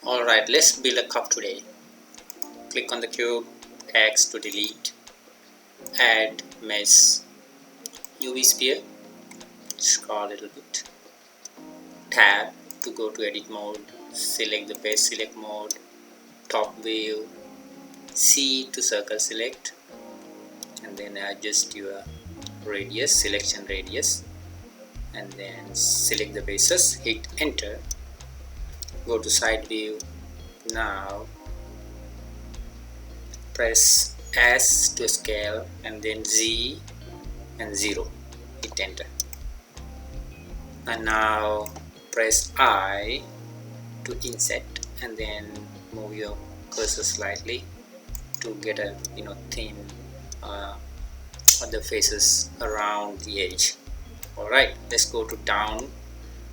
Alright, let's build a cup today. Click on the cube, X to delete, add mesh, UV sphere, scroll a little bit, tab to go to edit mode, select the base select mode, top view, C to circle select, and then adjust your radius, selection radius, and then select the bases, hit enter, go to side view. Now press S to scale and then Z and 0, hit enter, and now press I to inset and then move your cursor slightly to get a thin on the faces around the edge. Alright, let's go to down,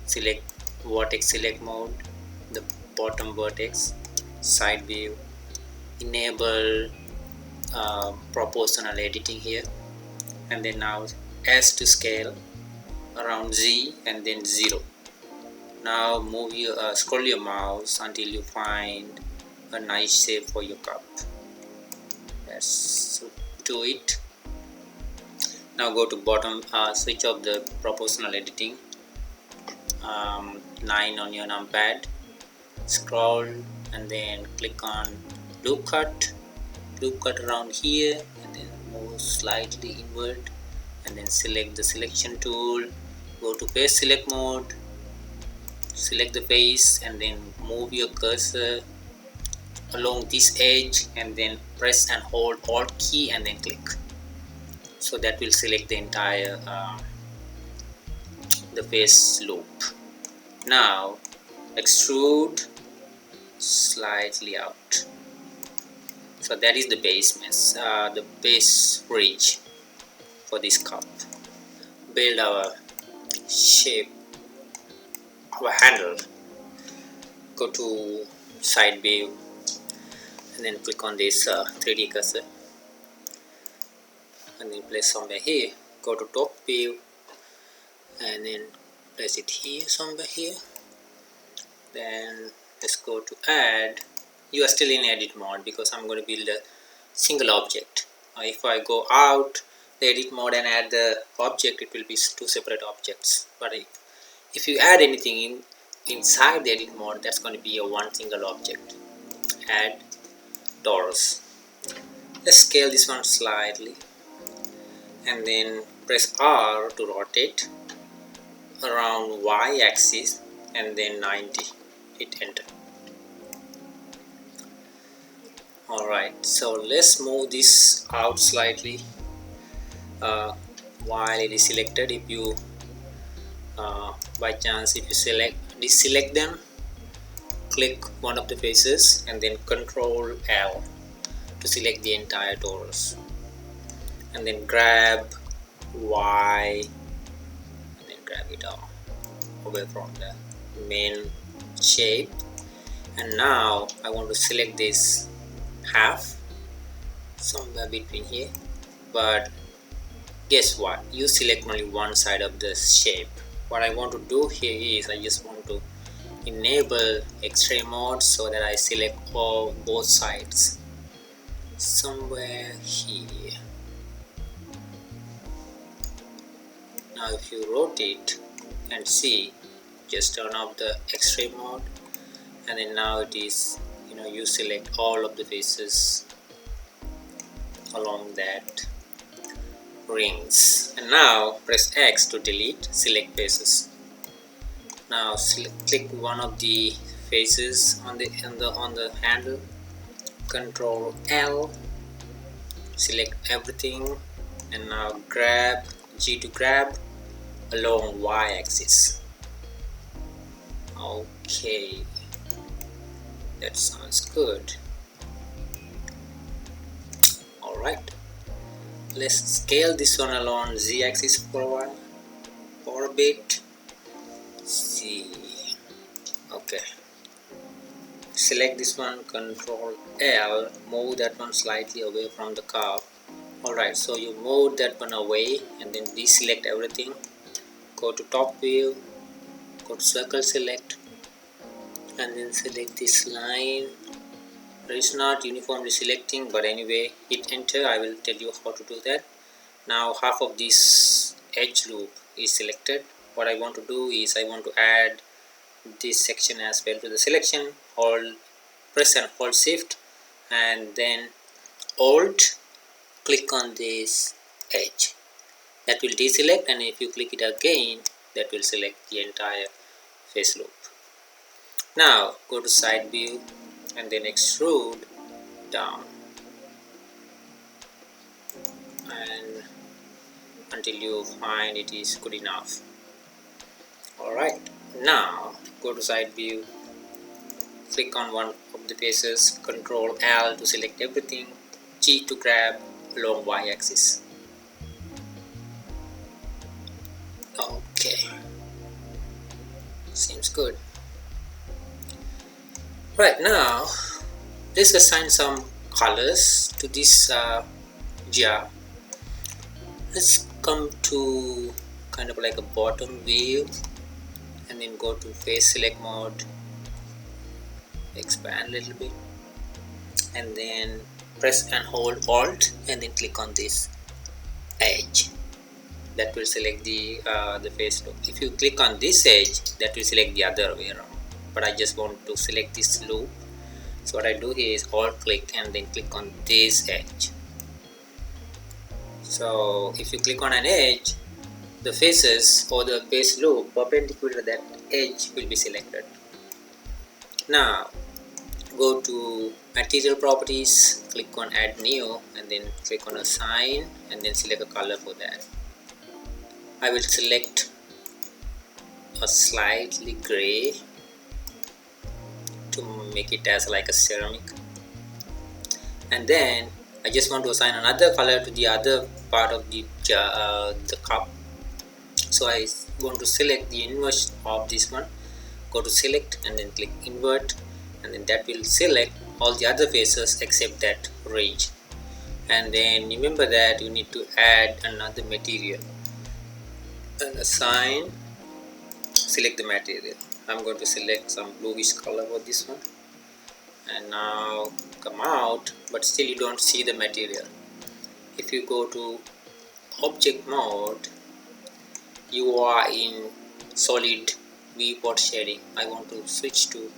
select vertex select mode, the bottom vertex, side view, enable proportional editing here, and then now S to scale around Z and then 0. Now move your scroll your mouse until you find a nice shape for your cup. Let's do it. Now go to bottom, switch off the proportional editing, 9 on your numpad, scroll and then click on loop cut around here, and then move slightly inward, and then select the selection tool, go to face select mode, select the face and then move your cursor along this edge and then press and hold Alt key and then click. So that will select the entire the face loop. Now extrude slightly out. So that is the base mesh, the base ridge for this cup. Build our shape, our handle. Go to side view and then click on this 3D cursor and then place somewhere here. Go to top view and then place it here, somewhere here. Then let's go to add. You are still in edit mode because I'm going to build a single object. If I go out the edit mode and add the object, it will be two separate objects. But if you add anything inside the edit mode, that's going to be a one single object. Add doors. Let's scale this one slightly and then press R to rotate around Y axis and then 90, hit enter. Alright, so let's move this out slightly while it is selected. If you by chance if you deselect them, click one of the faces and then Ctrl L to select the entire torus, and then grab Y and then grab it out away from the main shape. And now I want to select this half somewhere between here, but guess what, you select only one side of the shape. What I want to do here is I just want to enable X-ray mode so that I select both sides somewhere here. Now if you rotate and see, just turn off the X-ray mode, and then now it is you select all of the faces along that rings, and now press X to delete, select faces. Now click one of the faces on the handle, Ctrl L, select everything, and now grab G to grab along Y axis. Okay, that sounds good. Alright, let's scale this one along Z axis for a bit. See, okay, select this one, Ctrl L, move that one slightly away from the curve. Alright, so you move that one away and then deselect everything. Go to top view, go to circle select, and then select this line. It's not uniformly selecting, but anyway, hit enter. I will tell you how to do that. Now half of this edge loop is selected. What I want to do is I want to add this section as well to the selection. Press and hold shift and then alt, click on this edge. That will deselect, and if you click it again, that will select the entire face loop. Now go to side view and then extrude down and until you find it is good enough. Alright, now go to side view, click on one of the faces, Ctrl L to select everything, G to grab along Y axis. Okay, seems good. Right, now let's assign some colors to this jar. Let's come to kind of like a bottom view and then go to face select mode, expand a little bit, and then press and hold alt and then click on this edge. That will select the face loop. If you click on this edge, that will select the other way around, but I just want to select this loop. So what I do here is alt click and then click on this edge. So if you click on an edge, the faces or the face loop perpendicular to that edge will be selected. Now go to material properties, click on add new and then click on assign and then select a color for that. I will select a slightly gray to make it as like a ceramic, and then I just want to assign another color to the other part of the cup. So I want to select the inverse of this one, go to select and then click invert, and then that will select all the other faces except that range. And then remember that you need to add another material and assign, select the material. I'm going to select some bluish color for this one, and now come out, but still you don't see the material. If you go to object mode, you are in solid viewport shading. I want to switch to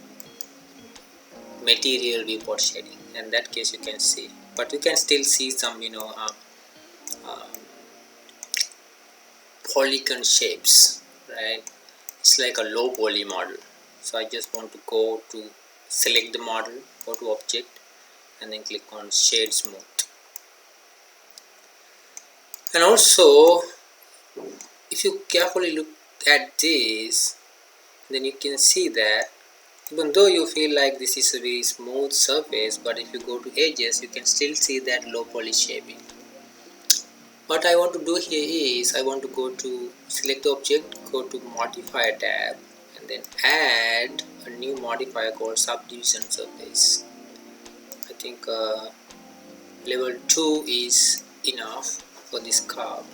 material viewport shading. In that case you can see, but you can still see some polygon shapes, right? It's like a low poly model. So I just want to go to select the model, go to object and then click on shade smooth. And also if you carefully look at this, then you can see that even though you feel like this is a very smooth surface, but if you go to edges you can still see that low poly shaping. What I want to do here is I want to go to select the object, go to modifier tab and then add a new modifier called subdivision surface. I think level 2 is enough for this curve.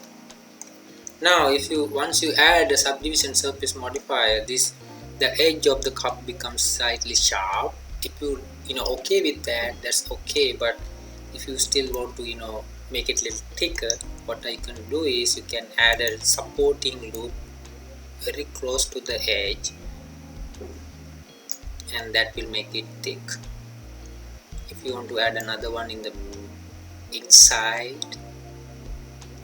Now once you add a subdivision surface modifier, the edge of the cup becomes slightly sharp. If you okay with that, that's okay, but if you still want to make it a little thicker, what I can do is you can add a supporting loop very close to the edge and that will make it thick. If you want to add another one in the inside,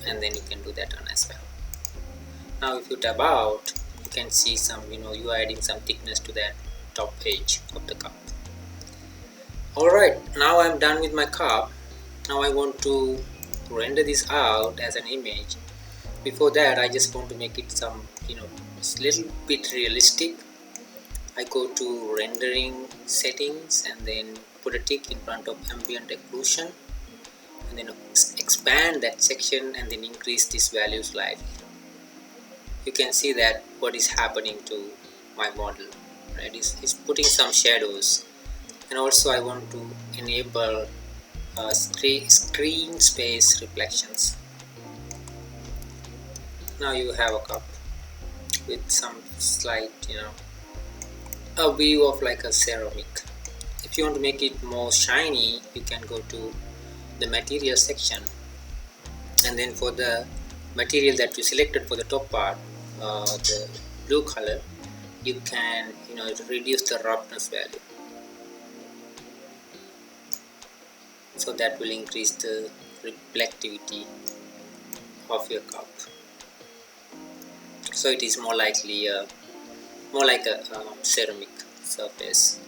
and then you can do that one as well. Now if you tab out, you can see some you are adding some thickness to that top edge of the cup. Alright, now I'm done with my cup. Now I want to render this out as an image. Before that I just want to make it some little bit realistic. I go to rendering settings and then put a tick in front of ambient reclusion and then expand that section and then increase this value slightly. You can see that what is happening to my model, right? It's putting some shadows. And also I want to enable screen space reflections. Now you have a cup with some slight a view of like a ceramic. If you want to make it more shiny, you can go to the material section, and then for the material that you selected for the top part, the blue color, you can reduce the roughness value, so that will increase the reflectivity of your cup, so it is more likely more like a ceramic surface.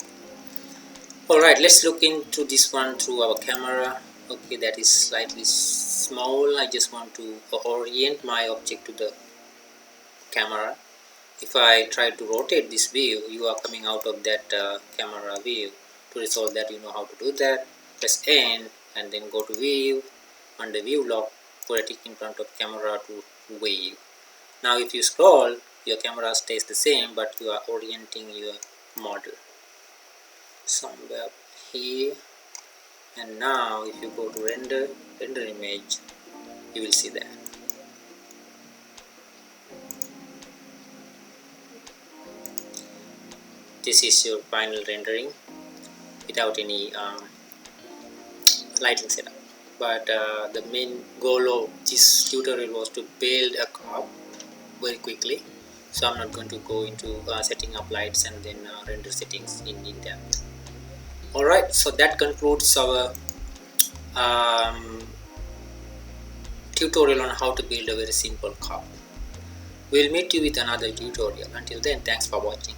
Alright, let's look into this one through our camera. Okay, that is slightly small. I just want to orient my object to the camera. If I try to rotate this view, you are coming out of that camera view. To resolve that, you know how to do that. Press N and then go to view. Under view lock, put a tick in front of camera to view. Now if you scroll, your camera stays the same, but you are orienting your model somewhere here. And now if you go to render image, you will see that. This is your final rendering without any lighting setup. But the main goal of this tutorial was to build a cup very quickly, so I'm not going to go into setting up lights and then render settings in depth. Alright, so that concludes our tutorial on how to build a very simple cup. We'll meet you with another tutorial. Until then, thanks for watching.